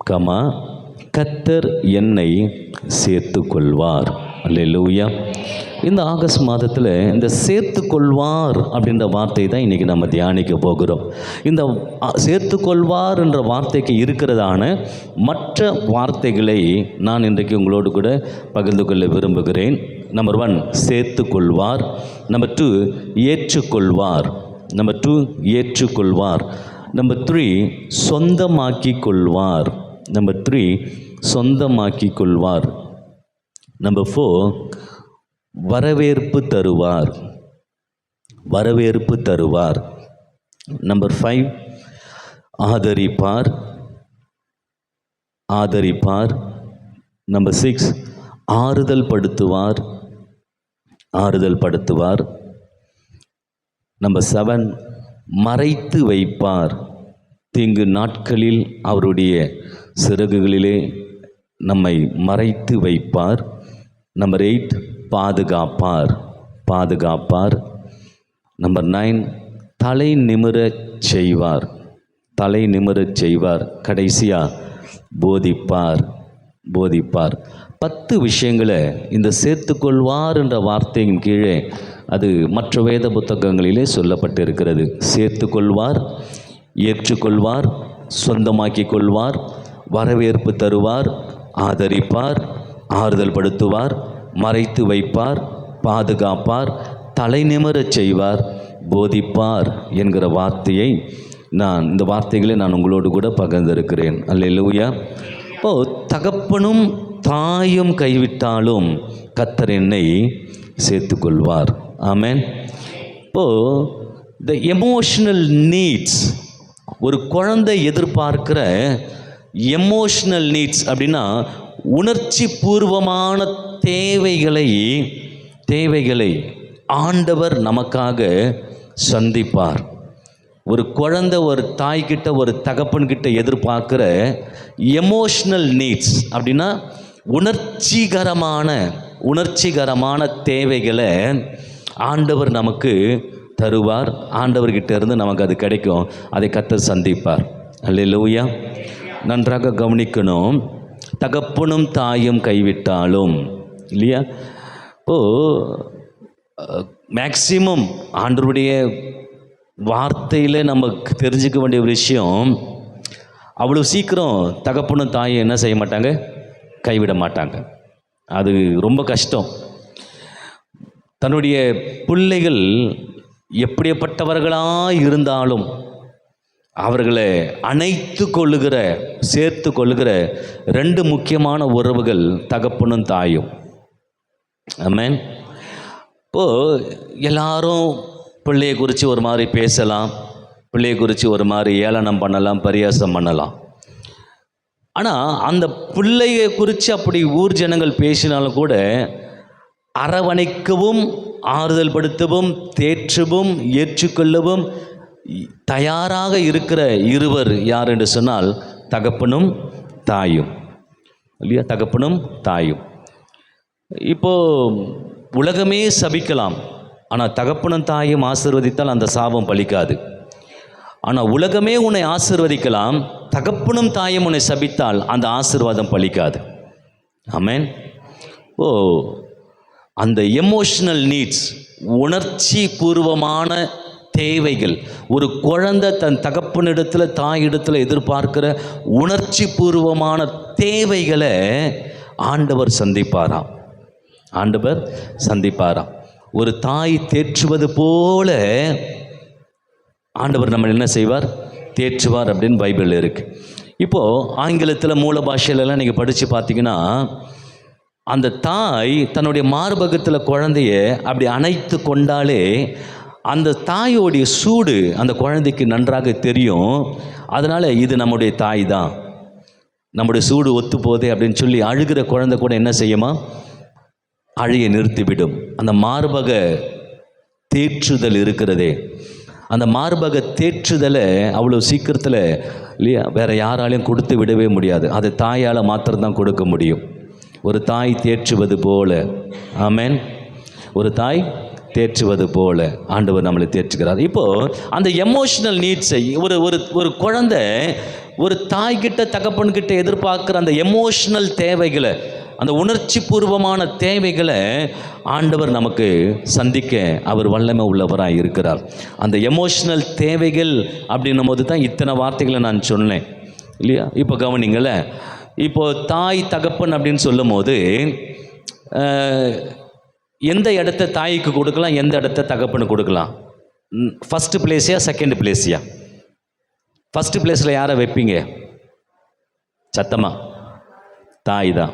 Comma கர்த்தர் என்னை சேர்த்து கொள்வார். அல்லேலூயா. இந்த ஆகஸ்ட் மாதத்தில் இந்த சேர்த்து கொள்வார் அப்படின்ற வார்த்தை தான் இன்றைக்கி நம்ம தியானிக்க போகிறோம். இந்த சேர்த்து கொள்வார் என்ற வார்த்தைக்கு இருக்கிறதான மற்ற வார்த்தைகளை நான் இன்றைக்கு உங்களோடு கூட பகிர்ந்து கொள்ள விரும்புகிறேன். நம்பர் 1 சேர்த்து கொள்வார். நம்பர் 2 ஏற்றுக்கொள்வார். நம்பர் 2 ஏற்றுக்கொள்வார். நம்பர் 3 சொந்தமாக்கி கொள்வார். நம்பர் 3 சொந்தமாக்கி கொள்வார். நம்பர் 4 வரவேற்பு தருவார். வரவேற்பு தருவார். நம்பர் 5 ஆதரிப்பார். ஆதரிப்பார். நம்பர் 6 ஆறுதல் படுத்துவார். ஆறுதல் படுத்துவார். நம்பர் 7 மறைத்து வைப்பார். தீங்கு நாட்களில் அவருடைய சிறகுகளிலே நம்மை மறைத்து வைப்பார். நம்பர் 8 பாதுகாப்பார். பாதுகாப்பார். நம்பர் 9 தலை நிமிரச் செய்வார். தலை நிமிரச் செய்வார். கடைசியாக போதிப்பார். போதிப்பார். 10 விஷயங்களை இந்த சேர்த்துக்கொள்வார் என்ற வார்த்தையின் கீழே அது மற்ற வேத புத்தகங்களிலே சொல்லப்பட்டிருக்கிறது. சேர்த்துக்கொள்வார், ஏற்றுக்கொள்வார், சொந்தமாக்கி கொள்வார், வரவேற்பு தருவார், ஆதரிப்பார், ஆறுதல் படுத்துவார், மறைத்து வைப்பார், பாதுகாப்பார், தலை நிமிரச் செய்வார், போதிப்பார் என்கிற வார்த்தையை இந்த வார்த்தைகளை நான் உங்களோடு கூட பகிர்ந்திருக்கிறேன். அல்லேலூயா. தகப்பனும் தாயும் கைவிட்டாலும் கர்த்தர் என்னை சேர்த்துக்கொள்வார். ஆமென். த எமோஷனல் நீட்ஸ், ஒரு குழந்தை எதிர்பார்க்கிற எமோஷனல் நீட்ஸ் அப்படின்னா உணர்ச்சி பூர்வமான தேவைகளை ஆண்டவர் நமக்காக சந்திப்பார். ஒரு குழந்தை ஒரு தாய்கிட்ட ஒரு தகப்பன்கிட்ட எதிர்பார்க்கிற எமோஷனல் நீட்ஸ் அப்படின்னா உணர்ச்சிகரமான தேவைகளை ஆண்டவர் நமக்கு தருவார். ஆண்டவர்கிட்ட இருந்து நமக்கு அது கிடைக்கும். அதை கர்த்தர் சந்திப்பார். அல்லேலூயா. நன்றாக கவனிக்கணும். தகப்பனும் தாயும் கைவிட்டாலும் இல்லையா. மேக்சிமம் ஆண்டவருடைய வார்த்தையில் நமக்கு தெரிஞ்சுக்க வேண்டிய ஒரு விஷயம், அவ்வளோ சீக்கிரம் தகப்பனும் தாயும் என்ன செய்ய மாட்டாங்க, கைவிட மாட்டாங்க. அது ரொம்ப கஷ்டம். தன்னுடைய பிள்ளைகள் எப்படிப்பட்டவர்களாக இருந்தாலும் அவர்களை சேர்த்து கொள்ளுகிற 2 முக்கியமான உறவுகள் தகப்பனும் தாயும். ஆமென். எல்லாரும் பிள்ளையை குறித்து ஒரு மாதிரி பேசலாம், பிள்ளையை குறித்து ஒரு மாதிரி ஏளனம் பண்ணலாம், பரியாசம் பண்ணலாம். ஆனால் அந்த பிள்ளையை குறித்து அப்படி ஊர் ஜனங்கள் பேசினாலும் கூட அரவணைக்கவும், ஆறுதல் படுத்தவும், தேற்றவும், ஏற்றுக்கொள்ளவும் தயாராக இருக்கிற இருவர் யார் என்று சொன்னால் தகப்பனும் தாயும். இல்லையா. தகப்பனும் தாயும். உலகமே சபிக்கலாம், ஆனால் தகப்பனும் தாயும் ஆசீர்வதித்தால் அந்த சாபம் பலிக்காது. ஆனால் உலகமே உன்னை ஆசீர்வதிக்கலாம், தகப்பனும் தாயும் உன்னை சபித்தால் அந்த ஆசீர்வாதம் பலிக்காது. ஆமென். அந்த எமோஷனல் நீட்ஸ், உணர்ச்சி பூர்வமான தேவைகள், ஒரு குழந்தை தன் தகப்பனிடத்தில் தாயிடத்தில் எதிர்பார்க்கிற உணர்ச்சி பூர்வமான தேவைகளை ஆண்டவர் சந்திப்பாராம். ஆண்டவர் சந்திப்பாராம். ஒரு தாய் தேற்றுவது போல ஆண்டவர் நம்ம என்ன செய்வார், தேற்றுவார் அப்படின்னு பைபிளில் இருக்குது. ஆங்கிலத்தில் மூல பாஷையிலலாம் நீங்கள் படித்து பார்த்தீங்கன்னா, அந்த தாய் தன்னுடைய மார்பகத்தில் குழந்தைய அப்படி அணைத்து கொண்டாலே அந்த தாயோடைய சூடு அந்த குழந்தைக்கு நன்றாக தெரியும். அதனால் இது நம்முடைய தாய் தான், நம்முடைய சூடு ஒத்து போதே அப்படின்னு சொல்லி அழுகிற குழந்தை கூட என்ன செய்யுமா, அழுகை நிறுத்திவிடும். அந்த மார்பக தேற்றுதல் இருக்கிறதே, அந்த மார்பக தேற்றுதலை அவ்வளோ சீக்கிரத்தில் இல்லையா வேறு யாராலையும் கொடுத்து விடவே முடியாது. அது தாயால் மாத்திரம்தான் கொடுக்க முடியும். ஒரு தாய் தேற்றுவது போல. ஆமென். ஒரு தாய் தேற்றுவது போல ஆண்டவர் நம்மளை தேற்றுகிறார். இப்போது அந்த எமோஷனல் நீட்ஸை ஒரு குழந்தை ஒரு தாய்கிட்ட தகப்பன்கிட்ட எதிர்பார்க்குற அந்த எமோஷ்னல் தேவைகளை, அந்த உணர்ச்சி பூர்வமான தேவைகளை ஆண்டவர் நமக்கு சந்திக்க அவர் வல்லமை உள்ளவராக இருக்கிறார். அந்த எமோஷ்னல் தேவைகள் அப்படின்னும் போது தான் இத்தனை வார்த்தைகளை நான் சொன்னேன் இல்லையா? இப்போ கவனிங்கள, இப்போ தாய் தகப்பன் அப்படின்னு சொல்லும் போது எந்த இடத்த தாய்க்கு கொடுக்கலாம், எந்த இடத்த தகப்பனுக்கு கொடுக்கலாம்? ஃபஸ்ட்டு பிளேஸியா செகண்ட் பிளேஸியா? ஃபஸ்ட்டு பிளேஸில் யாரை வைப்பீங்க? சத்தமா? தாய் தான்.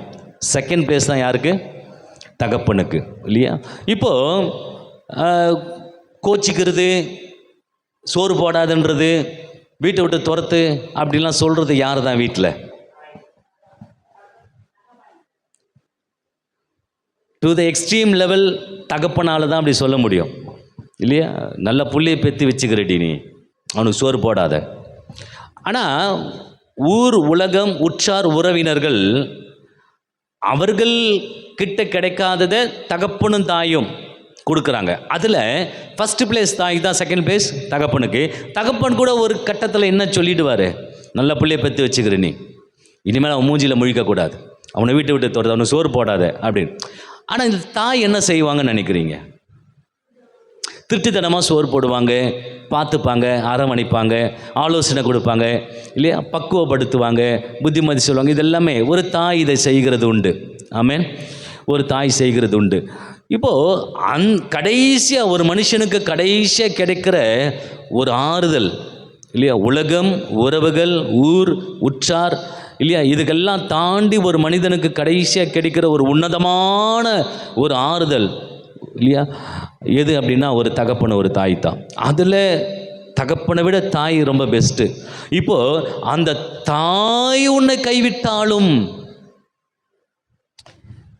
செகண்ட் பிளேஸ் தான் யாருக்கு? தகப்பனுக்கு இல்லையா? இப்போது கோச்சிக்கிறது, சோறு போடாதுன்றது, வீட்டை விட்டு துரத்து அப்படிலாம் சொல்கிறது யார் தான் வீட்டில்? டு த எக்ஸ்ட்ரீம் லெவல் தகப்பனால் தான் அப்படி சொல்ல முடியும் இல்லையா? நல்ல புள்ளையை பெற்று வச்சுக்கிறடி, நீ அவனுக்கு சோறு போடாத. ஆனால் ஊர் உலகம் உற்றார் உறவினர்கள் அவர்கள் கிட்ட கிடைக்காததை தகப்பனும் தாயும் கொடுக்குறாங்க. அதில் ஃபஸ்ட்டு பிளேஸ் தாய் தான், செகண்ட் பிளேஸ் தகப்பனுக்கு. தகப்பன் கூட ஒரு கட்டத்தில் என்ன சொல்லிடுவார்? நல்ல பிள்ளையை பெற்று வச்சுக்கிற, நீ இனிமேல் அவன் மூஞ்சியில் முழிக்கக்கூடாது, அவனை வீட்டை விட்டு தோறது, அவனுக்கு சோறு போடாத அப்படின்னு. ஆனால் இந்த தாய் என்ன செய்வாங்கன்னு நினைக்கிறீங்க? திருட்டுத்தனமாக சோறு போடுவாங்க, பார்த்துப்பாங்க, அரவணைப்பாங்க, ஆலோசனை கொடுப்பாங்க இல்லையா? பக்குவப்படுத்துவாங்க, புத்திமதி சொல்லுவாங்க. இது எல்லாமே ஒரு தாய் இதை செய்கிறது உண்டு. ஆமென். ஒரு தாய் செய்கிறது உண்டு. இப்போது கடைசியாக ஒரு மனுஷனுக்கு கடைசியாக கிடைக்கிற ஒரு ஆறுதல் இல்லையா? உலகம், உறவுகள், ஊர், உற்றார் இல்லையா? இதுக்கெல்லாம் தாண்டி ஒரு மனிதனுக்கு கடைசியாக கிடைக்கிற ஒரு உன்னதமான ஒரு ஆறுதல் இல்லையா? எது அப்படின்னா ஒரு தகப்பன், ஒரு தாய் தான். அதில் தகப்பனை விட தாய் ரொம்ப பெஸ்ட்டு. இப்போது அந்த தாய் உன்னை கைவிட்டாலும்,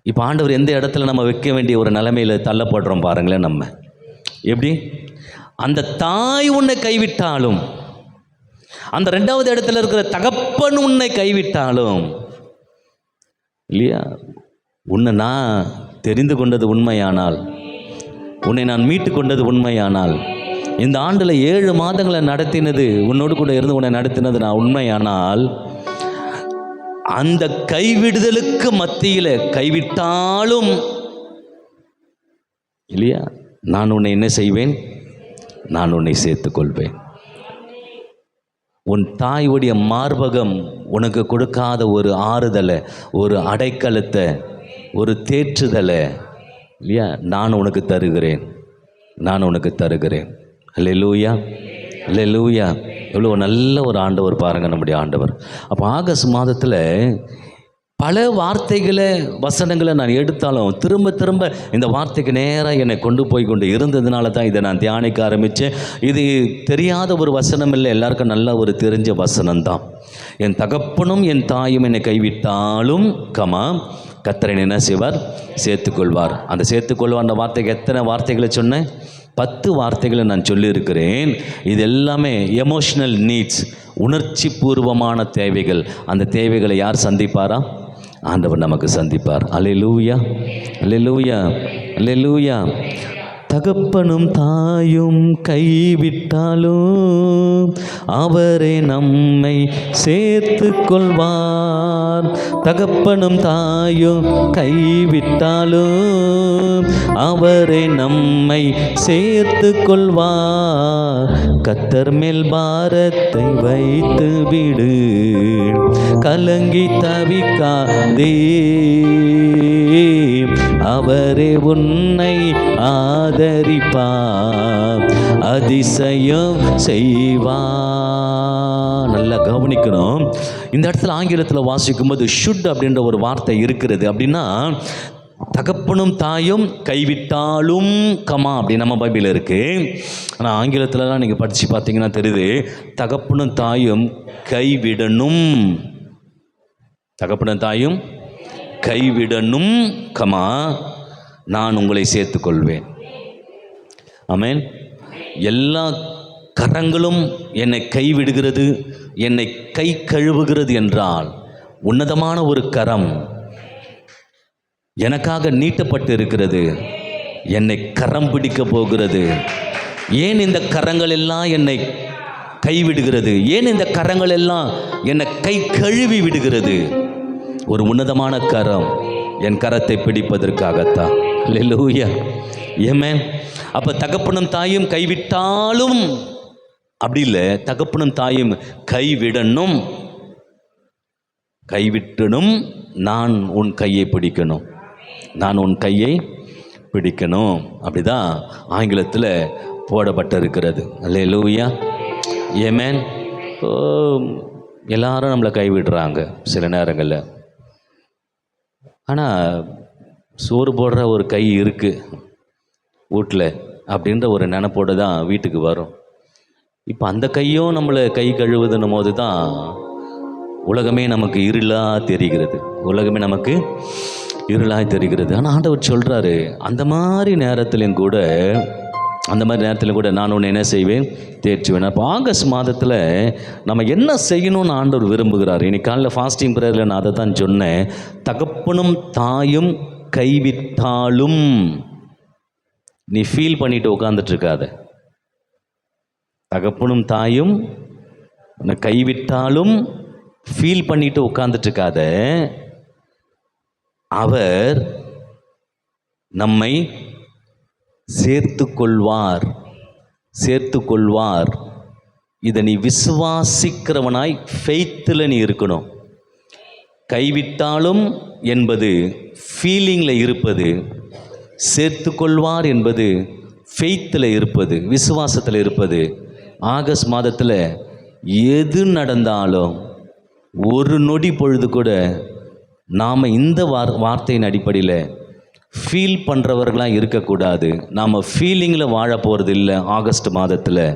இப்போ ஆண்டவர் எந்த இடத்துல நம்ம வைக்க வேண்டிய ஒரு நிலைமையில் தள்ளப்படுறோம் பாருங்களேன். நம்ம எப்படி? அந்த தாய் உன்னை கைவிட்டாலும், அந்த ரெண்டாவது இடத்துல இருக்கிற தகப்பன் உன்னை கைவிட்டாலும் இல்லையா? உன்னை நான் தெரிந்து கொண்டது உண்மையானால், உன்னை நான் மீட்டு கொண்டது உண்மையானால், இந்த ஆண்டில் 7 மாதங்களை நடத்தினது, உன்னோடு கூட இருந்து உன்னை நடத்தினது நான் உண்மையானால், அந்த கைவிடுதலுக்கு மத்தியில் கைவிட்டாலும் இல்லையா, நான் உன்னை என்ன செய்வேன்? நான் உன்னை சேர்த்துக்கொள்வேன். உன் தாயுடைய மார்பகம் உனக்கு கொடுக்காத ஒரு ஆறுதலை, ஒரு அடைக்கலத்தை, ஒரு தேற்றுதலை இல்லையா, நான் உனக்கு தருகிறேன், நான் உனக்கு தருகிறேன். அல்லேலூயா, அல்லேலூயா. எவ்வளோ நல்ல ஒரு ஆண்டவர் பாருங்கள் நம்முடைய ஆண்டவர். அப்போ ஆகஸ்ட் மாதத்தில் பல வார்த்தைகளை, வசனங்களை நான் எடுத்தாலும் திரும்ப திரும்ப இந்த வார்த்தைக்கு நேராக என்னை கொண்டு போய் கொண்டு இருந்ததுனால தான் இதை நான் தியானிக்க ஆரம்பித்தேன். இது தெரியாத ஒரு வசனம் இல்லை, எல்லாருக்கும் நல்ல ஒரு தெரிஞ்ச வசனம்தான். என் தகப்பனும் என் தாயும் என்னை கைவிட்டாலும் கர்த்தர் என்ன செய்வார்? சேர்த்துக்கொள்வார். அந்த சேர்த்துக்கொள்வார் அந்த வார்த்தைக்கு எத்தனை வார்த்தைகளை சொன்னேன்? 10 வார்த்தைகளை நான் சொல்லியிருக்கிறேன். இது எல்லாமே எமோஷ்னல் நீட்ஸ், உணர்ச்சி பூர்வமான தேவைகள். அந்த தேவைகளை யார் சந்திப்பாரா? ஆண்டவர் நமக்கு சந்திப்பார். அல்லேலூயா, அல்லேலூயா, அல்லேலூயா. தகப்பனும் தாயும் கைவிட்டாலும் அவரே நம்மை சேர்த்து கொள்வார். தகப்பனும் தாயும் கைவிட்டாலும் அவரே நம்மை சேர்த்து கொள்வார். கர்த்தர் மேல் பாரத்தை வைத்து விடு, கலங்கி தவிக்காதே, அவரே உன்னை ஆதரிப்பார், அதிசயம் செய்வார். நல்லா கவனிக்கணும். இந்த இடத்துல ஆங்கிலத்தில் வாசிக்கும்போது ஷுட் அப்படின்ற ஒரு வார்த்தை இருக்கிறது. அப்படின்னா தகப்பனும் தாயும் கைவிட்டாலும் அப்படி நம்ம பைபிள் இருக்குது. ஆனால் ஆங்கிலத்திலலாம் நீங்கள் படித்து பார்த்தீங்கன்னா தெரியுது, தகப்பனும் தாயும் கைவிடணும், தகப்பனும் தாயும் கைவிடணும், நான் உங்களை சேர்த்துக்கொள்வேன். ஆமென். எல்லா கரங்களும் என்னை கைவிடுகிறது, என்னை கை கழுவுகிறது என்றால் உன்னதமான ஒரு கரம் எனக்காக நீட்டப்பட்டு இருக்கிறது, என்னை கரம் பிடிக்க போகிறது. ஏன் இந்த கரங்கள் எல்லாம் என்னை கைவிடுகிறது? ஏன் இந்த கரங்கள் எல்லாம் என்னை கை கழுவி விடுகிறது? ஒரு உன்னதமான கரம் என் கரத்தை பிடிப்பதற்காகத்தான். அல்லேலூயா, ஆமென். அப்போ தகப்பனும் தாயும் கைவிட்டாலும் அப்படி இல்லை, தகப்பனும் தாயும் கைவிடணும், கைவிட்டணும். நான் உன் கையை பிடிக்கணும், நான் உன் கையை பிடிக்கணும். அப்படிதான் ஆங்கிலத்தில் போடப்பட்டிருக்கிறது. அல்லேலூயா, ஆமென். எல்லாரும் நம்மளை கைவிடுறாங்க சில நேரங்களில். ஆனால் சோறு போடுற ஒரு கை இருக்குது வீட்டில் அப்படின்ற ஒரு நினைப்போடு தான் வீட்டுக்கு வரும். இப்போ அந்த கையும் நம்மளை கை கழுவுதுன்னும் போது தான் உலகமே நமக்கு இருளாக தெரிகிறது, உலகமே நமக்கு இருளாக தெரிகிறது. ஆனால் ஆண்டவர் சொல்கிறாரு, அந்த மாதிரி நேரத்திலும் கூட நான் உன்னை என்ன செய்வேன், தேர்ச்சுவேன். அப்போ ஆகஸ்ட் மாதத்தில் நம்ம என்ன செய்யணும்னு ஆண்டவர் விரும்புகிறார். இன்னைக்கு காலையில் ஃபாஸ்டிங் ப்ரேயரில் நான் அதை தான் சொன்னேன். தகப்பனும் தாயும் கைவிட்டாலும் நீ ஃபீல் பண்ணிட்டு உட்காந்துட்ருக்காத. தகப்பனும் தாயும் உன்னை கைவிட்டாலும் ஃபீல் பண்ணிட்டு உட்காந்துட்ருக்காத. அவர் நம்மை சேர்த்து கொள்வார். இதை நீ விசுவாசிக்கிறவனாய் ஃபெய்த்தில் நீ இருக்கணும். கைவிட்டாலும் என்பது ஃபீலிங்கில் இருப்பது, சேர்த்து கொள்வார் என்பது ஃபெய்த்தில் இருப்பது, விசுவாசத்தில் இருப்பது. ஆகஸ்ட் மாதத்தில் எது நடந்தாலும் ஒரு நொடி பொழுது கூட நாம் இந்த வார்த்தையின் அடிப்படையில் ஃபீல் பண்ணுறவர்களாக இருக்கக்கூடாது. நாம் ஃபீலிங்கில் வாழ போகிறது இல்லை. ஆகஸ்ட் மாதத்தில்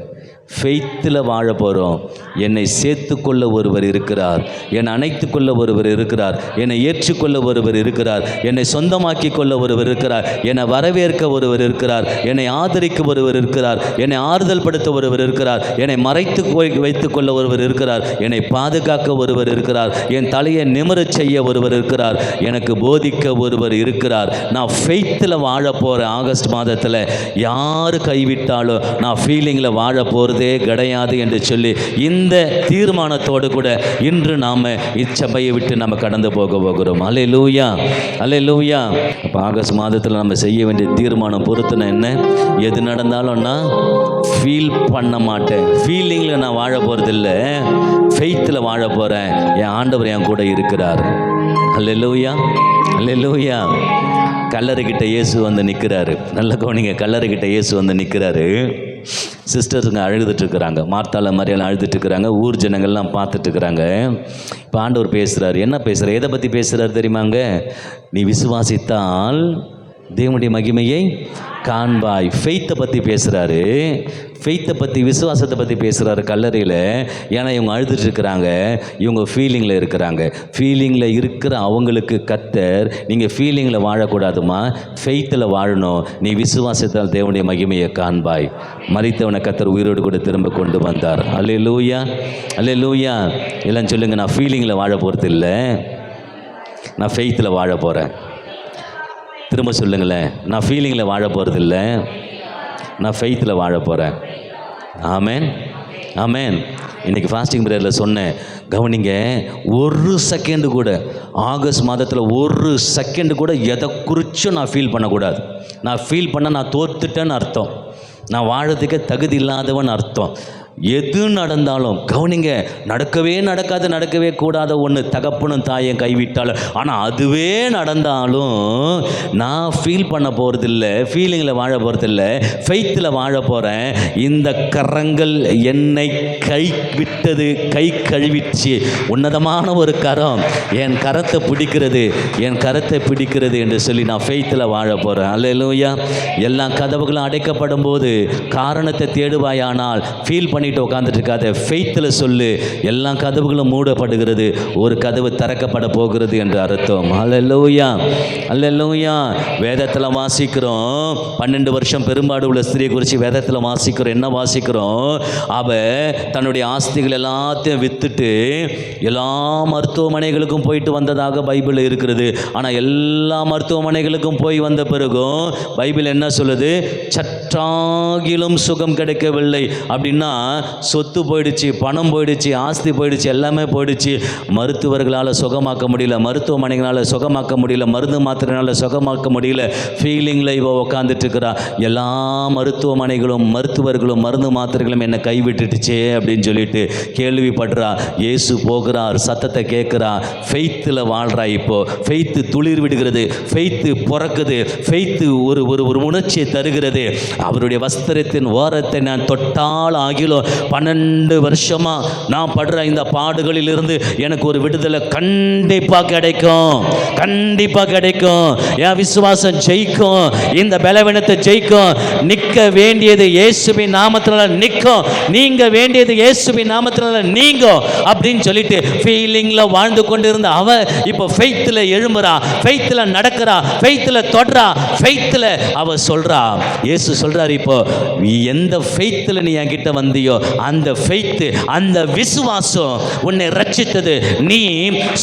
ஃபெய்த்தில் வாழ போகிறோம். என்னை சேர்த்து கொள்ள ஒருவர் இருக்கிறார், என்னை அணைத்து கொள்ள ஒருவர் இருக்கிறார், என்னை ஏற்றுக்கொள்ள ஒருவர் இருக்கிறார், என்னை சொந்தமாக்கி கொள்ள ஒருவர் இருக்கிறார், என்னை வரவேற்க ஒருவர் இருக்கிறார், என்னை ஆதரிக்க ஒருவர் இருக்கிறார், என்னை ஆறுதல் படுத்த ஒருவர் இருக்கிறார், என்னை மறைத்து வைத்து கொள்ள ஒருவர் இருக்கிறார், என்னை பாதுகாக்க ஒருவர் இருக்கிறார், என் தலையை நிமிரச் செய்ய ஒருவர் இருக்கிறார், எனக்கு போதிக்க ஒருவர் இருக்கிறார். நான் ஃபெய்த்தில் வாழ போகிறேன். ஆகஸ்ட் மாதத்தில் யார் கைவிட்டாலும் நான் ஃபீலிங்கில் வாழ போகிறது கிடையாது என்று சொல்லி இந்த தீர்மானத்தோடு கூட இன்று நாம் இச்சபையை விட்டு நம்ம கடந்து போகிறோம். அல்லேலூயா, அல்லேலூயா. அப்போ ஆகஸ்ட் மாதத்தில் நம்ம செய்ய வேண்டிய தீர்மானம் பொறுத்துனா என்ன? எது நடந்தாலும் நான் ஃபீல் பண்ண மாட்டேன், ஃபீலிங்கில் நான் வாழ போகிறதில்லை, ஃபெய்த்தில் வாழ போகிறேன். என் ஆண்டவர் என் கூட இருக்கிறார். அல்லேலூயா, அல்லேலூயா. கல்லறைக்கிட்ட இயேசு வந்து நிற்கிறாரு. நல்ல கவனிங்க, கல்லறைக்கிட்ட இயேசு வந்து நிற்கிறாரு. சிஸ்டர்ஸுங்க அழுதுட்டுருக்குறாங்க, மார்த்தால மரியாதை அழுதுட்டுருக்குறாங்க, ஊர் ஜனங்கள்லாம் பார்த்துட்ருக்குறாங்க. இப்போ ஆண்டவர் பேசுகிறார். என்ன பேசுகிறார், எதை பற்றி பேசுகிறார் தெரியுமாங்க? நீ விசுவாசித்தால் தேவனுடைய மகிமையை காண்பாய். ஃபெய்த்தை பற்றி பேசுகிறாரு, ஃபெய்த்தை பற்றி, விசுவாசத்தை பற்றி பேசுகிறாரு கல்லறையில். ஏன்னா இவங்க அழுதுட்டுருக்குறாங்க, இவங்க ஃபீலிங்கில் இருக்கிறாங்க. ஃபீலிங்கில் இருக்கிற அவங்களுக்கு கர்த்தர், நீங்கள் ஃபீலிங்கில் வாழக்கூடாதுமா, ஃபெய்த்தில் வாழணும். நீ விசுவாசத்தால் தேவனுடைய மகிமையை காண்பாய். மரித்தவனை கர்த்தர் உயிரோடு கூட திரும்ப கொண்டு வந்தார். அல்லேலூயா, அல்லேலூயா. எல்லாம் சொல்லுங்கள், நான் ஃபீலிங்கில் வாழ போகிறது இல்லை, நான் ஃபெய்த்தில் வாழ போகிறேன். திரும்ப சொல்லுங்களேன், நான் ஃபீலிங்கில் வாழ போகிறது இல்லை, நான் ஃபெய்த்தில் வாழ போகிறேன். ஆமென், ஆமென். இன்றைக்கி ஃபாஸ்டிங் ப்ரேயரில் சொன்னேன், கவனிங்க, ஒரு செகண்டு கூட ஆகஸ்ட் மாதத்தில் ஒரு செகண்டு கூட எதை குறித்தும் நான் ஃபீல் பண்ணக்கூடாது. நான் ஃபீல் பண்ண நான் தோத்துட்டேன்னு அர்த்தம், நான் வாழறதுக்கே தகுதி இல்லாதவன் அர்த்தம். எது நடந்தாலும் கவனிங்க, நடக்கவே கூடாத ஒன்று தகப்பனும் தாயும் கைவிட்டாலும், ஆனால் அதுவே நடந்தாலும் நான் ஃபீல் பண்ண போகிறதில்ல, ஃபீலிங்கில் வாழ போகிறதில்ல, ஃபெய்த்தில் வாழ போகிறேன். இந்த கரங்கள் என்னை கைவிட்டது, கை கழுவிச்சு. உன்னதமான ஒரு கரம் என் கரத்தை பிடிக்கிறது, என் கரத்தை பிடிக்கிறது என்று சொல்லி நான் ஃபெய்த்தில் வாழ போகிறேன். அல்லேலூயா. எல்லா கதவுகளும் அடைக்கப்படும் போது காரணத்தை தேடுவாயானால் ஃபீல் பண்ணிட்டு உட்காந்துட்டு இருக்காத, ஃபெய்த்தில் சொல்லு. எல்லா கதவுகளும் மூடப்படுகிறது, ஒரு கதவு திறக்கப்பட போகிறது என்று அர்த்தம். அல்லேலூயா, அல்லேலூயா. வேதத்தில் வாசிக்கிறோம், 12 வருஷம் பெரும்பாடு உள்ள ஸ்திரியை குறித்து வேதத்தில் வாசிக்கிறோம். என்ன வாசிக்கிறோம்? அவ தன்னுடைய ஆஸ்திகள் எல்லாத்தையும் வித்துட்டு எல்லா மருத்துவமனைகளுக்கும் போயிட்டு வந்ததாக பைபிள் இருக்கிறது. ஆனால் எல்லா மருத்துவமனைகளுக்கும் போய் வந்த பிறகும் பைபிள் என்ன சொல்லுது? சற்றாகிலும் சுகம் கிடைக்கவில்லை. அப்படின்னா சொத்து போயிடுச்சு, பணம் போயிடுச்சு, ஆஸ்தி போயிடுச்சு, எல்லாமே போயிடுச்சு. மருத்துவர்களால் சுகமாக்க முடியல, மருத்துவமனைகளால் சுகமாக்க முடியல, மருந்து மாத்திரைனால சுகமாக்க முடியல. ஃபீலிங்கில் இவ உட்காந்துட்டு இருக்கிறா. எல்லா மருத்துவமனைகளும் மருத்துவர்களும் மருந்து மாத்திரைகளும் என்னை கைவிட்டுட்டுச்சே அப்படின்னு சொல்லிட்டு கேள்விப்படுறா. இயேசு போகிறார், சத்தத்தை கேட்குறா. ஃபெய்த்தில் வாழ்றா. இப்போ ஃபெய்த்து துளிர் விடுகிறது, ஃபெய்த்து பிறக்குது, ஃபெய்த்து ஒரு ஒரு ஒரு உணர்ச்சியை தருகிறது. அவருடைய வஸ்திரத்தின் ஓரத்தை நான் தொட்டால் ஆகிலும் 12 வருஷமா நான் படுற இந்த பாடுகளில் இருந்து எனக்கு ஒரு விடுதலை கண்டிப்பாக கிடைக்கும், கண்டிப்பாக கிடைக்கும். என் விசுவாசம் ஜெயிக்கும், இந்த பலவீனத்தை ஜெயிக்கும். நிற்க வேண்டியது இயேசுவின் நாமத்தினால நிற்கும், நீங்க வேண்டியது இயேசுவின் நாமத்தினால நீங்கும் அப்படின்னு சொல்லிட்டு ஃபீலிங்ல வாழ்ந்து கொண்டிருந்த அவ இப்போ ஃபெய்த்தில் எழும்புறா, ஃபெய்த்தில் நடக்கிறா, ஃபெய்த்தில் தொடுறா, ஃபெய்த்தில் அவ சொல்றா. இயேசு சொல்றாரு, இப்போ எந்த ஃபெய்த்தில் நீ என்கிட்ட வந்தியோ அந்த ஃபெய்த், அந்த விசுவாசம் உன்னை ரட்சித்தது. நீ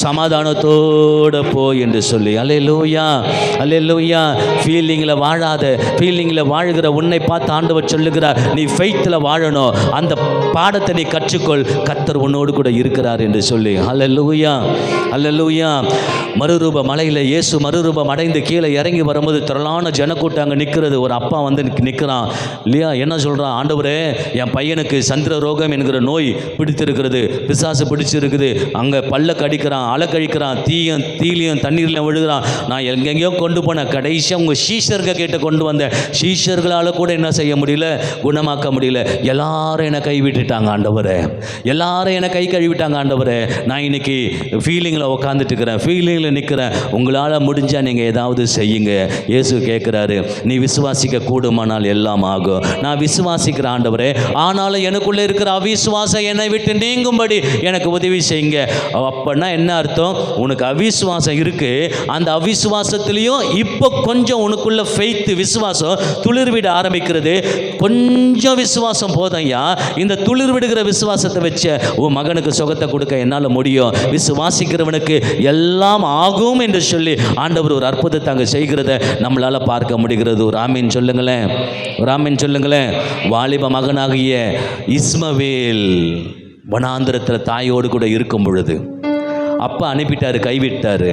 சமாதானத்தோட போ என்று சொல்லி. அல்லேலூயா, அல்லேலூயா. ஃபீலிங்கில் வாழாத, ஃபீலிங்கில் வாழ்கிற உன்னை பார்த்து ஆண்டவர் சொல்லுகிறார், நீ ஃபெய்த்தில் வாழணும், அந்த பாடத்தை நீ கற்றுக்கொள், கர்த்தர் உன்னோடு கூட இருக்கிறார் என்று சொல்லி. அல்லேலூயா, அல்லேலூயா. மறுரூப மலையில் இயேசு மறுரூபம் அடைந்து கீழே இறங்கி வரும்போது திரளான ஜனக்கூட்டம் அங்கே நிற்கிறது. ஒரு அப்பா வந்து நிற்கிறான் இல்லையா. என்ன சொல்கிறான், ஆண்டவரே என் பையனுக்கு சந்திர ரோகம் என்கிற நோய் பிடித்திருக்கிறது, பிசாசு பிடிச்சிருக்குது. அங்கே பல்ல கடிக்கிறான், அலை கழிக்கிறான், தீலியும் தண்ணீர்லையும் விழுகிறான். நான் எங்கெங்கேயோ கொண்டு போனேன், கடைசியாக உங்கள் சீஷர்கள் கிட்ட கொண்டு வந்தேன். சீஷர்களால் கூட என்ன செய்ய முடியல, குணமாக்க முடியல. எல்லாரும் என்னை கைவிட்டுட்டாங்க ஆண்டவரே, எல்லாரும் என்னை கை கழுவிட்டாங்க ஆண்டவரே. நான் இன்னைக்கு ஃபீலிங்கில் உட்காந்துட்டு இருக்கிறேன், ஃபீலிங்கில் நிற்கிறேன். உங்களால் முடிஞ்சால் நீங்கள் ஏதாவது செய்யுங்க. இயேசு கேட்குறாரு, நீ விசுவாசிக்க கூடுமானால் எல்லாம் ஆகும். நான் விசுவாசிக்கிற ஆண்டவரே, ஆனாலும் எனக்குள்ளே இருக்கிற அவிசுவாசம் என்னை விட்டு நீங்கும்படி எனக்கு உதவி செய்யுங்க. அப்படின்னா என்ன அர்த்தம், உனக்கு அவிசுவாசம் இருக்கு, அந்த அவிசுவாசத்துலேயும் இப்போ கொஞ்சம் உனக்குள்ள ஃபெய்த் விசுவாசம் துளிர்விட ஆரம்பிக்கிறது. கொஞ்சம் விசுவாசம் போதையா, இந்த துளிர் விடுகிற விசுவாசத்தை வச்ச உன் மகனுக்கு சுகத்தை கொடுக்க என்னால் முடியும். விசுவாசிக்கிறவனுக்கு எல்லாம் ஆகும் என்று சொல்லி ஆண்டவர் ஒரு அற்புதத்தை அங்கே செய்கிறத நம்மளால் பார்க்க முடிகிறது. ஒரு ஆமீன் சொல்லுங்களேன், ஒரு ஆமீன் சொல்லுங்களேன். வாலிப மகனாகிய இஸ்மவேல் வனாந்திரத்தில் தாயோடு கூட இருக்கும் பொழுது அப்பா அனுப்பிட்டாரு, கைவிட்டாரு.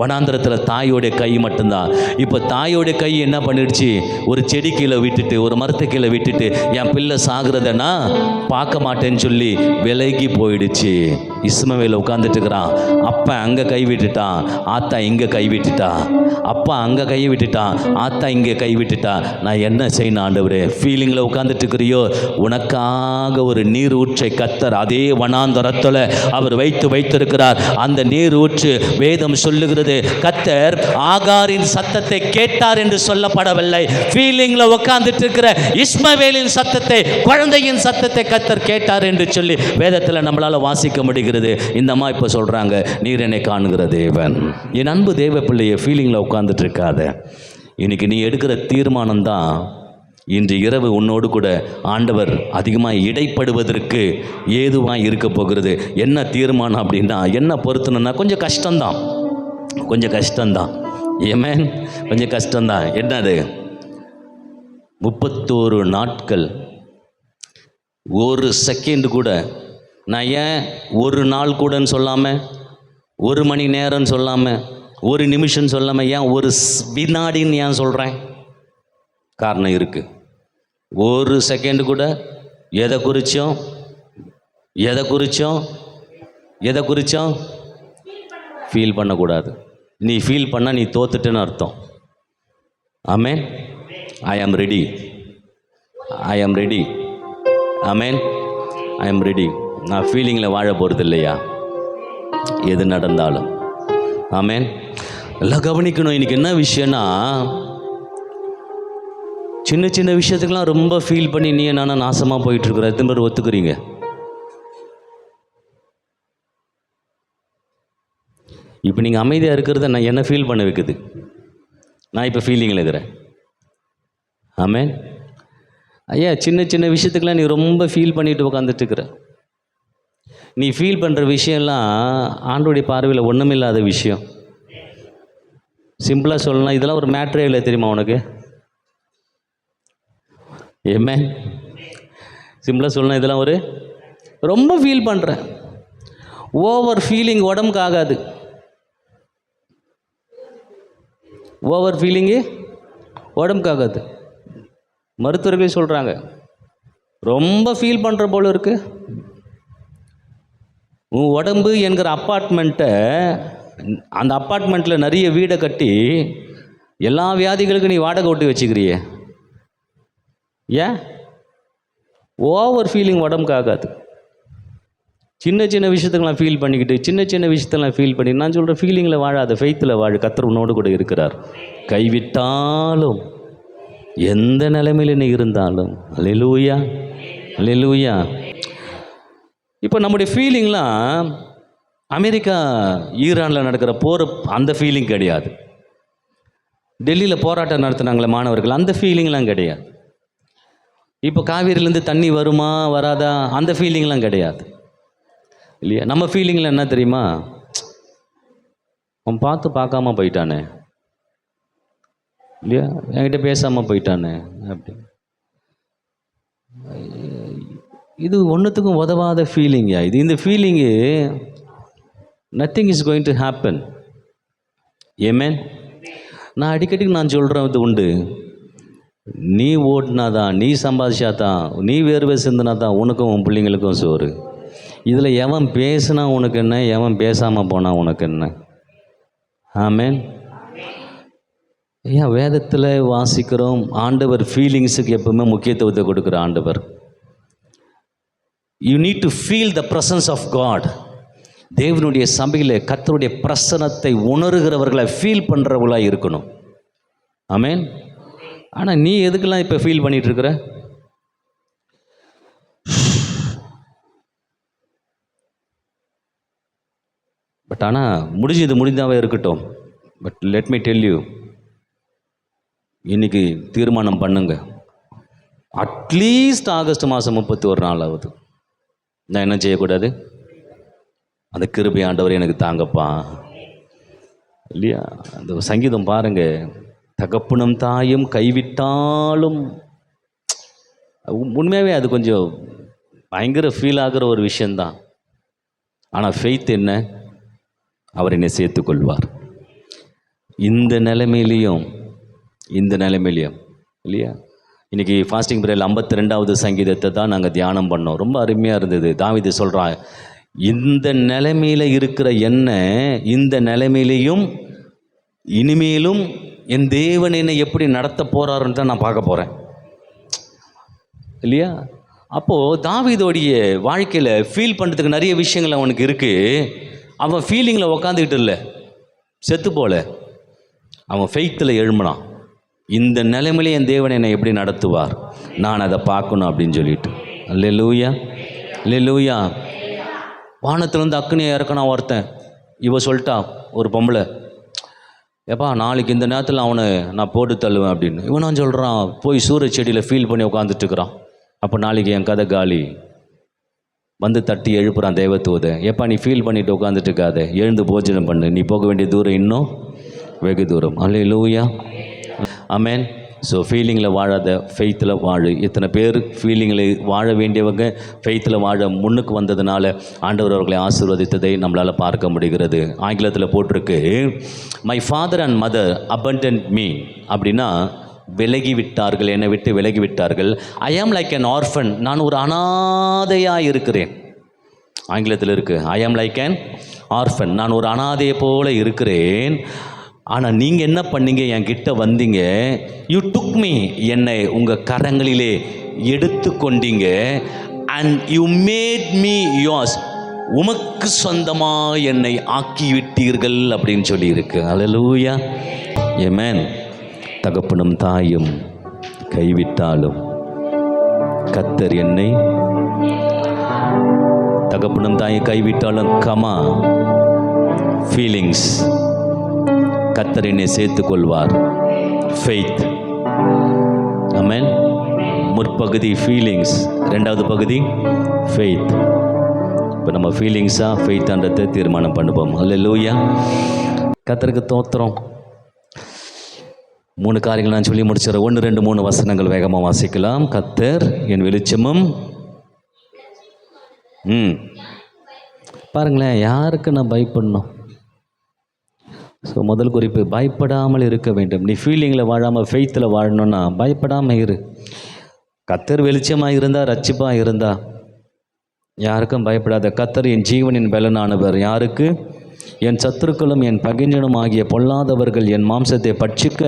வனாந்திரத்தில் தாயோடைய கை மட்டும்தான். இப்போ தாயோடைய கை என்ன பண்ணிடுச்சு, ஒரு செடி கீழே விட்டுட்டு, ஒரு மரத்து கீழே விட்டுட்டு என் பிள்ளை சாகிறதனா பார்க்க மாட்டேன்னு சொல்லி விலகி போயிடுச்சு. இஸ்மவேல் உட்காந்துட்டு இருக்கிறான். அப்பா அங்கே கை விட்டுட்டான், ஆத்தா இங்கே கை விட்டுட்டா. அப்பா அங்கே கை விட்டுட்டான், ஆத்தா இங்கே கை விட்டுட்டா. நான் என்ன செய்யணும் ஆண்டவரே? ஃபீலிங்கில் உட்காந்துட்டு இருக்கிறியோ, உனக்காக ஒரு நீர் ஊற்றை கர்த்தர் அதே வனாந்தரத்தில் அவர் வைத்திருக்கிறார். அந்த நீர் ஊற்று வேதம் சொல்லுகிறது, கர்த்தர் ஆகாரின் சத்தத்தை கேட்டார் என்று சொல்லப்படவில்லை. ஃபீலிங்ல உட்கார்ந்துட்டு இருக்கிற இஸ்மவேலின் சத்தத்தை, குழந்தையின் சத்தத்தை கர்த்தர் கேட்டார் என்று சொல்லி வேதத்தில் நம்மளால வாசிக்க முடிகிறது. இந்த அம்மா இப்ப சொல்றாங்க, நீர் என்னை காணுகிற தேவன். என் அன்பு தேவ பிள்ளைய, ஃபீலிங்ல உட்கார்ந்துட்டு இருக்காத. இன்னைக்கு நீ எடுக்கிற தீர்மானம் தான் இன்று இரவு உன்னோடு கூட ஆண்டவர் அதிகமாக இடைப்படுவதற்கு ஏதுவாக இருக்க போகிறது. என்ன தீர்மானம் அப்படின்னா, என்ன பொறுத்தணும்னா கொஞ்சம் கஷ்டம்தான், கொஞ்சம் கஷ்டம்தான். ஏமேன், கொஞ்சம் கஷ்டம்தான். என்னது, 31 நாட்கள் ஒரு செகண்ட் கூட நான் ஏன் ஒரு நாள் கூடன்னு சொல்லாமல், ஒரு மணி நேரம்னு சொல்லாமல், ஒரு நிமிஷம் சொல்லாமல், ஏன் ஒரு வினாடின்னு ஏன் சொல்கிறேன்? காரணம் இருக்குது. ஒரு செகண்ட் கூட எதை குறித்தோம் ஃபீல் பண்ணக்கூடாது. நீ ஃபீல் பண்ணால் நீ தோத்துட்டேன்னு அர்த்தம். ஆமேன். ஐ am ready, I am ready. Amen, I am ready. நான் ஃபீலிங்கில் வாழ போகிறது இல்லையா, எது நடந்தாலும். ஆமேன். எல்லாம் கவனிக்கணும். இன்றைக்கி என்ன விஷயம்னா, சின்ன சின்ன விஷயத்துக்கெல்லாம் ரொம்ப ஃபீல் பண்ணி நீ என்னன்னா நாசமாக போயிட்டுருக்குற. எத்தனை பேர் ஒத்துக்கிறீங்க? இப்போ நீங்கள் அமைதியாக இருக்கிறத நான் என்ன ஃபீல் பண்ண வைக்குது? நான் இப்போ ஃபீலிங்கில் இருக்கிறேன். ஆமேன். ஐயா, சின்ன சின்ன விஷயத்துக்கெல்லாம் நீ ரொம்ப ஃபீல் பண்ணிட்டு உட்காந்துட்டுருக்குற. நீ ஃபீல் பண்ணுற விஷயம்லாம் ஆண்டோடைய பார்வையில் ஒன்றுமில்லாத விஷயம். சிம்பிளாக சொல்லலாம், இதெல்லாம் ஒரு மேட்ரே இல்லை, தெரியுமா உனக்கு? ஏமே சிம்பிளாக சொல்லணும், இதெல்லாம் ஒரு ரொம்ப ஃபீல் பண்ணுறேன். ஓவர் ஃபீலிங் உடம்புக்கு ஆகாது. ஓவர் ஃபீலிங்கு உடம்புக்கு ஆகாது. மருத்துவர்களே சொல்கிறாங்க, ரொம்ப ஃபீல் பண்ணுற போல இருக்கு, உன் உடம்பு என்கிற அப்பார்ட்மெண்ட்டை, அந்த அப்பார்ட்மெண்ட்டில் நிறைய வீடை கட்டி எல்லா வியாதிகளுக்கும் நீ வாடகை ஓட்டி வச்சுக்கிறியே, ஏன்? ஓவர் ஃபீலிங் உடம்புக்கு ஆகாது. சின்ன சின்ன விஷயத்துக்கெல்லாம் ஃபீல் பண்ணிக்கிட்டு, சின்ன சின்ன விஷயத்தெல்லாம் ஃபீல் பண்ணி, நான் சொல்கிற ஃபீலிங்கில் வாழாத, ஃபெய்த்தில் வாழ. கர்த்தர் உன்னோடு கூட இருக்கிறார். கைவிட்டாலும் எந்த நிலைமையில் நீ இருந்தாலும். அல்லேலூயா, அல்லேலூயா. இப்போ நம்முடைய ஃபீலிங்லாம் அமெரிக்கா ஈரானில் நடக்கிற போர் அந்த ஃபீலிங் கிடையாது. டெல்லியில் போராட்டம் நடத்துனாங்களே மாணவர்கள், அந்த ஃபீலிங்லாம் கிடையாது. இப்போ காவேரியிலேருந்து தண்ணி வருமா வராதா, அந்த ஃபீலிங்லாம் கிடையாது இல்லையா? நம்ம ஃபீலிங்கில் என்ன தெரியுமா? அவன் பார்க்காம போயிட்டானே இல்லையா, என்கிட்ட பேசாமல் போயிட்டானே அப்படி. இது ஒன்றுத்துக்கும் உதவாத ஃபீலிங்கா இது. இந்த feeling nothing is going to happen. ஏமேன். நான் அடிக்கடி நான் சொல்கிறேன், இது உண்டு. நீ ஓடினாதான், நீ சம்பாதிச்சாதான், நீ வேர்வை சிந்தினாதான் உனக்கும் உன் பிள்ளைங்களுக்கும் சோறு. இதில் எவன் பேசுனா உனக்கு என்ன, எவன் பேசாமல் போனால் உனக்கு என்ன? ஆமேன். ஏன் வேதத்தில் வாசிக்கிறோம், ஆண்டவர் ஃபீலிங்ஸுக்கு எப்பவுமே முக்கியத்துவத்தை கொடுக்குற ஆண்டவர். You need to feel the presence of God. தேவனுடைய சபையில் கர்த்தருடைய பிரசனத்தை உணர்கிறவர்களை ஃபீல் பண்ணுறவர்களாக இருக்கணும். ஆமேன். ஆனால் நீ எதுக்கெல்லாம் இப்போ ஃபீல் பண்ணிகிட்டு இருக்கிற? பட் ஆனால் முடிஞ்சாவே இருக்கட்டும். But let me tell you, இன்னைக்கு தீர்மானம் பண்ணுங்க, அட்லீஸ்ட் ஆகஸ்ட் மாதம் 31 நாள் ஆகுது, நான் என்ன செய்யக்கூடாது? அந்த கிருபை ஆண்டவர் எனக்கு தாங்கப்பா இல்லையா? அந்த சங்கீதம் பாருங்க, தகப்பனும் தாயும் கைவிட்டாலும். உண்மையாகவே அது கொஞ்சம் பயங்கர ஃபீல் ஆகிற ஒரு விஷயந்தான். ஆனால் ஃபெய்த் என்ன? அவர் என்னை சேர்த்துக்கொள்வார். இந்த நிலைமையிலையும் இல்லையா? இன்றைக்கி ஃபாஸ்டிங் பிரேயர் 52வது சங்கீதத்தை தான் நாங்கள் தியானம் பண்ணோம். ரொம்ப அருமையாக இருந்தது. தாவீது சொல்கிறான், இந்த நிலைமையில் இருக்கிற என்ன, இந்த நிலைமையிலையும் இனிமேலும் என் தேவன் என்னை எப்படி நடத்த போகிறாருன்னு தான் நான் பார்க்க போகிறேன் இல்லையா? அப்போது தாவீதோடைய வாழ்க்கையில் ஃபீல் பண்ணுறதுக்கு நிறைய விஷயங்கள் அவனுக்கு இருக்குது. அவன் ஃபீலிங்கில் உக்காந்துக்கிட்டு இல்லை, செத்து போல, அவன் ஃபெய்த்தில் எழும்பினான். இந்த நிலைமையிலே என் தேவன் என்னை எப்படி நடத்துவார், நான் அதை பார்க்கணும் அப்படின்னு சொல்லிட்டு. அல்லேலூயா, அல்லேலூயா. வானத்துலேருந்து அக்னியை இறக்கணும் ஒருத்தன். இவ சொல்லிட்டா, ஒரு பொம்பளை, ஏப்பா நாளைக்கு இந்த நேரத்தில் அவனை நான் போட்டு தள்ளுவேன் அப்படின்னு. இவனும் சொல்கிறான், போய் சூரிய செடியில் ஃபீல் பண்ணி உட்காந்துட்டுருக்குறான். அப்போ நாளைக்கு என் கதை காலி. வந்து தட்டி எழுப்புறான் தெய்வத்துவதை, ஏப்பா நீ ஃபீல் பண்ணிட்டு உட்காந்துட்டு இருக்காத, எழுந்து போஜனம் பண்ணு, நீ போக வேண்டிய தூரம் இன்னும் வெகு தூரம். அல்லேலூயா, ஆமேன். ஸோ ஃபீலிங்கில் வாழாத, ஃபெய்த்தில் வாழு. இத்தனை பேர் ஃபீலிங்கில் வாழ வேண்டியவங்க ஃபெய்த்தில் வாழ முன்னுக்கு வந்ததுனால ஆண்டவர் அவர்களை ஆசீர்வதித்ததை நம்மளால் பார்க்க முடிகிறது. ஆங்கிலத்தில் போட்டிருக்கு, my father and mother abundant me. அப்படின்னா விலகி விட்டார்கள், என்னை விட்டு விலகி விட்டார்கள். ஐ ஆம் லைக் அன் ஆர்ஃபன், நான் ஒரு அனாதையாக இருக்கிறேன். ஆங்கிலத்தில் இருக்குது, ஐ ஆம் லைக் அன் ஆர்ஃபன், நான் ஒரு அனாதையை போல இருக்கிறேன். ஆனால் நீங்கள் என்ன பண்ணீங்க, என் கிட்ட வந்தீங்க, யூ டுக் மீ, என்னை உங்கள் கரங்களிலே எடுத்து கொண்டீங்க. And you made me yours, உமக்கு சொந்தமாக என்னை ஆக்கிவிட்டீர்கள் அப்படின்னு சொல்லியிருக்கு. அல்லேலூயா, ஆமென். தகப்பனும் தாயும் கைவிட்டாலும் கர்த்தர் என்னை, தகப்பனும் தாயும் கைவிட்டாலும் கமா ஃபீலிங்ஸ், கர்த்தர் என்னை சேர்த்துக்கொள்வார். ஃபெய்த், ஆமென். முற்பகுதி ஃபீலிங்ஸ், ரெண்டாவது பகுதி ஃபெய்த். இப்போ நம்ம ஃபீலிங்ஸாக ஃபெய்த்தான்றதை தீர்மானம் பண்ணுவோம். அல்லேலூயா, கர்த்தருக்கு தோத்திரம். 3 காரியங்கள் நான் சொல்லி முடிச்சிடறேன். 1, 2, 3 வசனங்கள் வேகமாக வாசிக்கலாம். கர்த்தர் என் வெளிச்சமும் பாருங்களேன், யாருக்கு நான் பயப்படணும்? ஸோ முதல் குறிப்பு, பயப்படாமல் இருக்க வேண்டும். நீ ஃபீலிங்கில் வாழாமல் ஃபெய்த்தில் வாழணும்னா பயப்படாமல் இரு. கர்த்தர் வெளிச்சமாக இருந்தால், ரட்சிப்பாக இருந்தா யாருக்கும் பயப்படாத. கர்த்தர் என் ஜீவனின் பலனானவர். யாருக்கு? என் சத்துருக்களும் என் பகைஞனும் ஆகிய பொல்லாதவர்கள் என் மாம்சத்தை பட்சிக்க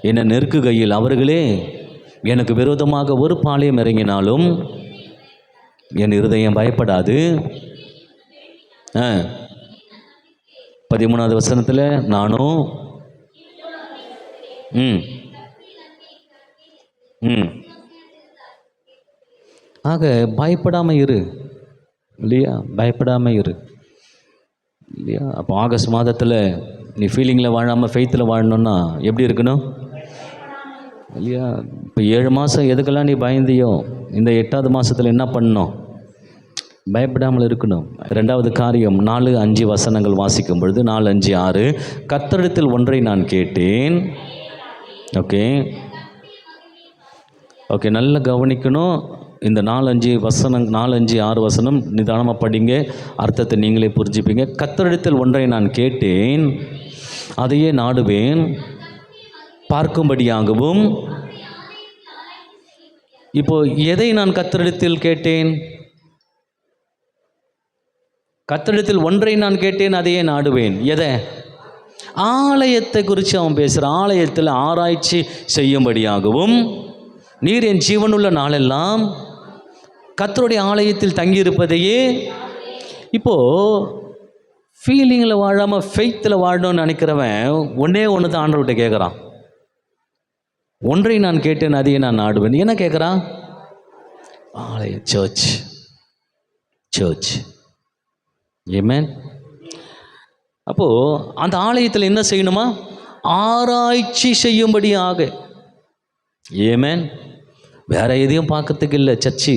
என்னை நெருக்குகையில் அவர்களே எனக்கு விரோதமாக ஒரு பாளையம் இறங்கினாலும் என் இருதயம் பயப்படாது. 13வது வசனத்தில் நானும் ஆக பயப்படாமல் இரு இல்லையா? பயப்படாமல் இரு இல்லையா? அப்போ ஆகஸ்ட் மாதத்தில் நீ ஃபீலிங்கில் வாழாமல் ஃபெய்த்தில் வாழணுன்னா எப்படி இருக்கணும் இல்லையா? இப்போ 7 மாதம் எதுக்கெல்லாம் நீ பயந்தியோ, இந்த 8வது மாதத்தில் என்ன பண்ணணும்? பயப்படாமல் இருக்கணும். 2வது காரியம், 4-5 வசனங்கள் வாசிக்கும் பொழுது 4-5-6 கர்த்தரிடத்தில் ஒன்றை நான் கேட்டேன். ஓகே நல்லா கவனிக்கணும். இந்த 4-5-6 வசனம் நிதானமாக படிங்க, அர்த்தத்தை நீங்களே புரிஞ்சுப்பீங்க. கர்த்தரிடத்தில் ஒன்றை நான் கேட்டேன், அதையே நாடுவேன், பார்க்கும்படியாகவும். இப்போ எதை நான் கர்த்தரிடத்தில் கேட்டேன்? கர்த்தரிடத்தில் ஒன்றை நான் கேட்டேன், அதையே நாடுவேன். எதை? ஆலயத்தை குறித்து அவன் பேசுகிறான். ஆலயத்தில் ஆராய்ச்சி செய்யும்படியாகவும், நீர் என் ஜீவனுள்ள நாளெல்லாம் கர்த்தருடைய ஆலயத்தில் தங்கியிருப்பதையே. இப்போது ஃபீலிங்கில் வாழாமல் ஃபெய்த்தில் வாழணும்னு நினைக்கிறவன் ஒன்று தான் ஆண்டவர்கிட்ட கேட்குறான். ஒன்றை நான் கேட்டேன், அதையே நான் நாடுவேன். என்ன கேட்குறான்? ஆலயம், சர்ச். ஆமென். அப்போது அந்த ஆலயத்தில் என்ன செய்யணுமா? ஆராய்ச்சி செய்யும்படியாக. ஆமென். வேற எதையும் பார்க்கறதுக்கு இல்லை. சர்ச்சு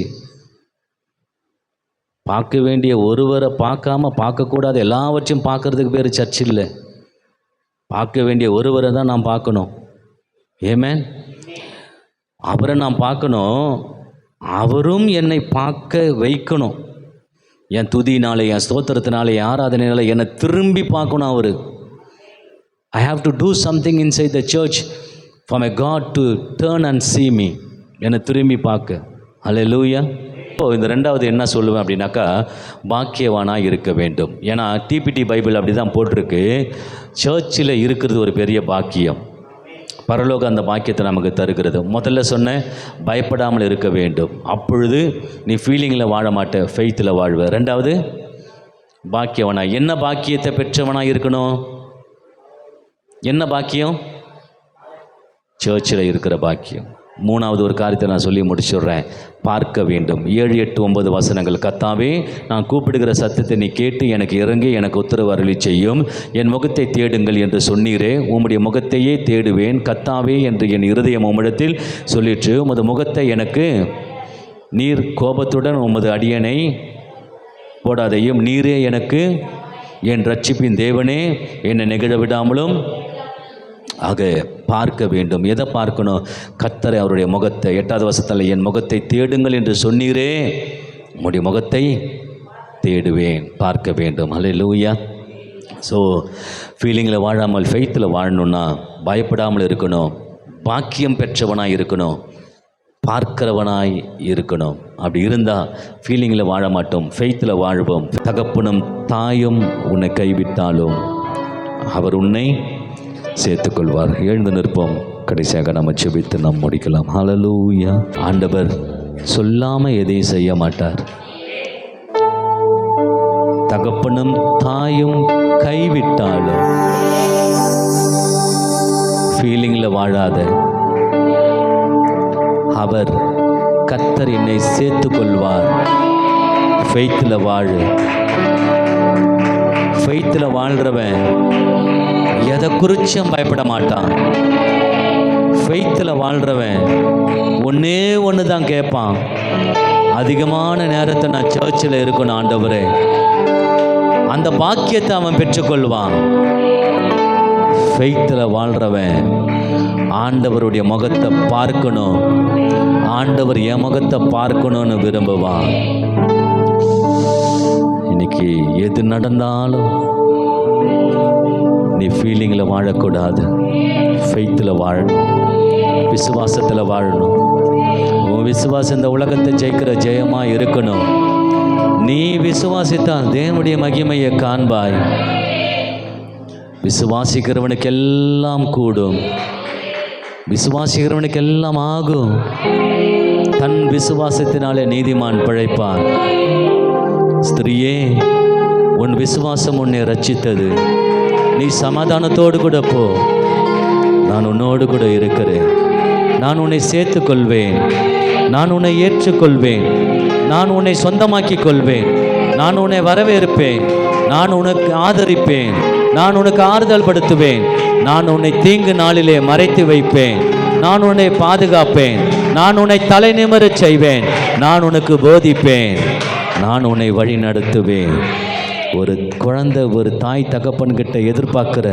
பார்க்க வேண்டிய ஒருவரை பார்க்கக்கூடாது எல்லாவற்றையும் பார்க்கறதுக்கு பேர் சர்ச் இல்லை. பார்க்க வேண்டிய ஒருவரை தான் நாம் பார்க்கணும். ஆமென். அவரை நாம் பார்க்கணும், அவரும் என்னை பார்க்க வைக்கணும். என் துதினாலே, என் ஸ்தோத்திரத்தினாலே, என் ஆராதனையினால என்னை திரும்பி பார்க்கணும் அவர். I have to do something inside the church for my God to turn and see me. என்னை திரும்பி பார்க்க. ஹல்லேலூயா. இப்போது இந்த 2வது என்ன சொல்லுவேன் அப்படின்னாக்கா, பாக்கியவானாக இருக்க வேண்டும். ஏன்னா டிபிடி பைபிள் அப்படி தான் போட்டிருக்கு. சர்ச்சில் இருக்கிறது ஒரு பெரிய பாக்கியம். பரலோகம் அந்த பாக்கியத்தை நமக்கு தருகிறது. முதல்ல சொன்னேன், பயப்படாமல் இருக்க வேண்டும். அப்பொழுது நீ ஃபீலிங்கில் வாழ மாட்ட, ஃபெய்த்தில் வாழ்வ. 2வது பாக்கியவனா. என்ன பாக்கியத்தை பெற்றவனாக இருக்கணும்? என்ன பாக்கியம்? சர்ச்சில் இருக்கிற பாக்கியம். 3வது ஒரு காரியத்தை நான் சொல்லி முடிச்சுடுறேன். பார்க்க வேண்டும். 7, 8, 9 வசனங்கள். கர்த்தாவே, நான் கூப்பிடுகிற சத்தத்தை நீ கேட்டு எனக்கு இறங்கி எனக்கு உத்தரவு அருளி செய்யும். என் முகத்தை தேடுங்கள் என்று சொன்னீரே, உம்முடைய முகத்தையே தேடுவேன் கர்த்தாவே என்று என் இருதயம் உம்மிடத்தில் சொல்லிற்று. உமது முகத்தை எனக்கு நீர் கோபத்துடன் உமது அடியனை போடாதையும். நீரே எனக்கு என் ரட்சிப்பின் தேவனே, என்னை நெகிழ விடாமலும். ஆக பார்க்க வேண்டும். எதை பார்க்கணும்? கர்த்தரை, அவருடைய முகத்தை. 8வது வசனத்தில் என் முகத்தை தேடுங்கள் என்று சொன்னீரே, உம்முடைய முகத்தை தேடுவேன். பார்க்க வேண்டும். ஹல்லேலூயா. ஸோ ஃபீலிங்கில் வாழாமல் ஃபெய்த்தில் வாழணுன்னா பயப்படாமல் இருக்கணும், பாக்கியம் பெற்றவனாய் இருக்கணும், பார்க்கிறவனாய் இருக்கணும். அப்படி இருந்தால் ஃபீலிங்கில் வாழ மாட்டோம், ஃபெய்த்தில் வாழ்வோம். தகப்பனும் தாயும் உன்னை கைவிட்டாலும் அவர் உன்னை சேர்த்துக்கொள்வார். எழுந்து நிற்போம். கடைசியாக நம்ம ஜெபித்து நாம் முடிக்கலாம். ஹல்லேலூயா. ஆண்டவர் சொல்லாமல் எதையும் செய்ய மாட்டார். தகப்பனும் தாயும் கைவிட்டாலும் ஃபீலிங்கில் வாழாத, அவர் கர்த்தர் என்னை சேர்த்துக்கொள்வார். ஃபெய்த்தில் வாழு. ஃபெய்த்தில் வாழ்கிறவன் எதை குறிச்சும் பயப்பட மாட்டான். ஃபெய்த்தில் வாழ்கிறவன் ஒன்று தான் கேட்பான், அதிகமான நேரத்தை நான் சர்ச்சில் இருக்கணும் ஆண்டவரே. அந்த பாக்கியத்தை அவன் பெற்றுக்கொள்வான். ஃபெய்த்தில் வாழ்கிறவன் ஆண்டவருடைய முகத்தை பார்க்கணும், ஆண்டவர் என் முகத்தை பார்க்கணும்னு விரும்புவான். இன்னைக்கு எது நடந்தாலும் நீ ஃபீலிங்கில் வாழக்கூடாது, ஃபெய்த்தில் வாழணும், விசுவாசத்தில் வாழணும். உன் விசுவாசம் இந்த உலகத்தை ஜெயிக்கிற ஜெயமாக இருக்கணும். நீ விசுவாசித்தால் தேவனுடைய மகிமையை காண்பாய். விசுவாசிக்கிறவனுக்கு எல்லாம் கூடும், விசுவாசிக்கிறவனுக்கு எல்லாம் ஆகும். தன் விசுவாசத்தினாலே நீதிமான் பிழைப்பான். ஸ்திரியே, உன் விசுவாசம் உன்னை ரட்சித்தது. நீ சமாதானத்தோடு கூட போ, நான் உன்னோடு கூட இருக்கிறேன். நான் உன்னை சேர்த்து கொள்வேன், நான் உன்னை ஏற்றுக்கொள்வேன், நான் உன்னை சொந்தமாக்கி கொள்வேன், நான் உன்னை வரவேற்பேன், நான் உனக்கு ஆதரிப்பேன், நான் உனக்கு ஆறுதல் படுத்துவேன், நான் உன்னை தீங்கு நாளிலே மறைத்து வைப்பேன், நான் உன்னை பாதுகாப்பேன், நான் உன்னை தலை நிமிரச் செய்வேன், நான் உனக்கு போதிப்பேன், நான் உன்னை வழி நடத்துவேன். ஒரு குழந்தை ஒரு தாய் தகப்பன்கிட்ட எதிர்பார்க்கிற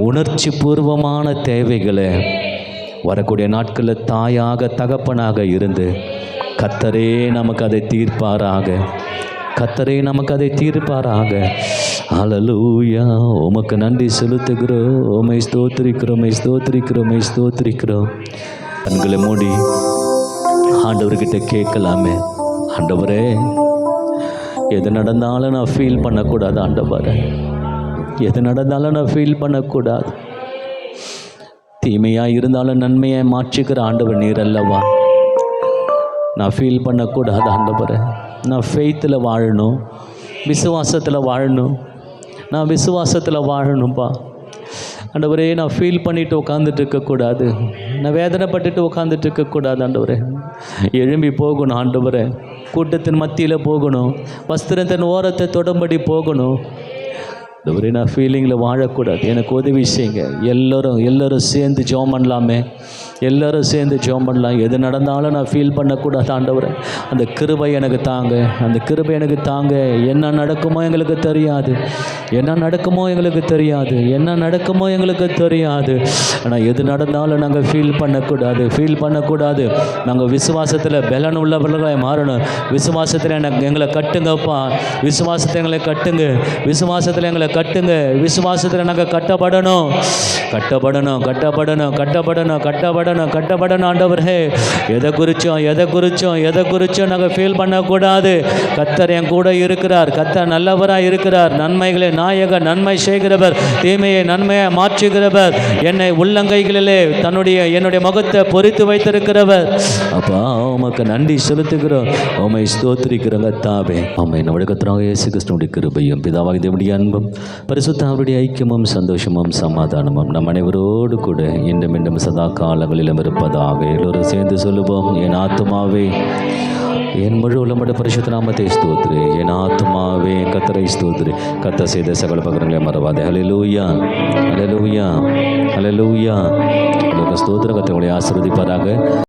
உணர்ச்சி பூர்வமான தேவைகளை வரக்கூடிய நாட்களில் தாயாக தகப்பனாக இருந்து கர்த்தரே நமக்கு அதை தீர்ப்பாராக, கர்த்தரே நமக்கு அதை தீர்ப்பாராக. ஹல்லேலூயா. உமக்கு நன்றி செலுத்துகிறோம், உம்மை ஸ்தோத்திரிக்கிறோம், உம்மை ஸ்தோத்திரிக்கிறோம், உம்மை ஸ்தோத்திரிக்கிறோம். கண்களை மூடி ஆண்டவர்கிட்ட கேட்கலாமே. ஆண்டவரே, எது நடந்தாலும் நான் ஃபீல் பண்ணக்கூடாது. ஆண்டவரே, எது நடந்தாலும் நான் ஃபீல் பண்ணக்கூடாது. தீமையாக இருந்தாலும் நன்மையை மாற்றிக்கிற ஆண்டவர் நீர் அல்லவா. நான் ஃபீல் பண்ணக்கூடாது ஆண்டவரே. நான் ஃபெய்த்தில் வாழணும், விசுவாசத்தில் வாழணும், நான் விசுவாசத்தில் வாழணும்ப்பா. ஆண்டவரே, நான் ஃபீல் பண்ணிவிட்டு உட்காந்துட்டு இருக்கக்கூடாது, நான் வேதனைப்பட்டுட்டு உட்காந்துட்டு இருக்கக்கூடாது. ஆண்டவரே, எழும்பி போகணும். ஆண்டவரே, கூட்டத்தின் மத்தியில் போகணும், வஸ்திரத்தின் ஓரத்தை தொடம்படி போகணும். ஆண்டவரே, நான் ஃபீலிங்கில் வாழக்கூடாது, எனக்கு உதவி செய்யுங்க. எல்லோரும் சேர்ந்து ஜெபம் பண்ணலாமே, எல்லோரும் சேர்ந்து ஜெபம் பண்ணலாம். எது நடந்தாலும் நான் ஃபீல் பண்ணக்கூடாது. ஆண்டவரே, அந்த கிருபை எனக்கு தாங்க, அந்த கிருபை எனக்கு தாங்க. என்ன நடக்குமோ எங்களுக்கு தெரியாது, என்ன நடக்குமோ எங்களுக்கு தெரியாது, என்ன நடக்குமோ எங்களுக்கு தெரியாது. ஆனால் எது நடந்தாலும் நாங்கள் ஃபீல் பண்ணக்கூடாது. நாங்கள் விசுவாசத்தில் பலன் உள்ளவர்களாக மாறணும். விசுவாசத்தில் எங்களை கட்டுங்கப்பா, விசுவாசத்தை எங்களை கட்டுங்க, விசுவாசத்தில் எங்களை கட்டுங்க. விசுவாசத்தில் நாங்கள் கட்டப்படணும் ஆண்டவரே. எதை குறிச்சும் நாங்கள் ஃபீல் பண்ணக்கூடாது. கர்த்தர் என் கூட இருக்கிறார், கர்த்தர் நல்லவராக இருக்கிறார், நன்மைகளை நாயகர், நன்மை செய்கிறவர், தீமையை நன்மையை மாற்றுகிறவர், என்னை உள்ளங்கைகளிலே என்னுடைய முகத்தை பொறித்து வைத்திருக்கிறவர். அப்பா, உமக்கு நன்றி செலுத்துகிறோம், உம்மை ஸ்தோத்திரிக்கிறோம் கர்த்தாவே. உம்மை நம்முடைய கர்த்தராகிய இயேசு கிறிஸ்துவின் கிருபையும் பிதாவாகிய தேவனுடைய அன்பும் பரிசுத்த ஆவியுடைய ஐக்கியமும் சந்தோஷமும் சமாதானமும் நம் அனைவரோடு கூட இன்னும் சதா காலங்களிலும் இருப்பதாக. எல்லோரும் சேர்ந்து சொல்லுவோம். என் ஆத்துமாவே என் முழு உள்ளமுடைய பரிசுத்த நாமத்தை ஸ்தோத்திரு, என் ஆத்துமாவே கர்த்தரை ஸ்தோத்திரு, கர்த்தர் செய்த சகல பகரங்களை மறவாதே. ஹல்லேலூயா, ஹல்லேலூயா, ஹல்லேலூயா. ஸ்தோத்திர. கர்த்தர் உங்களை ஆசீர்வதிப்பாராக.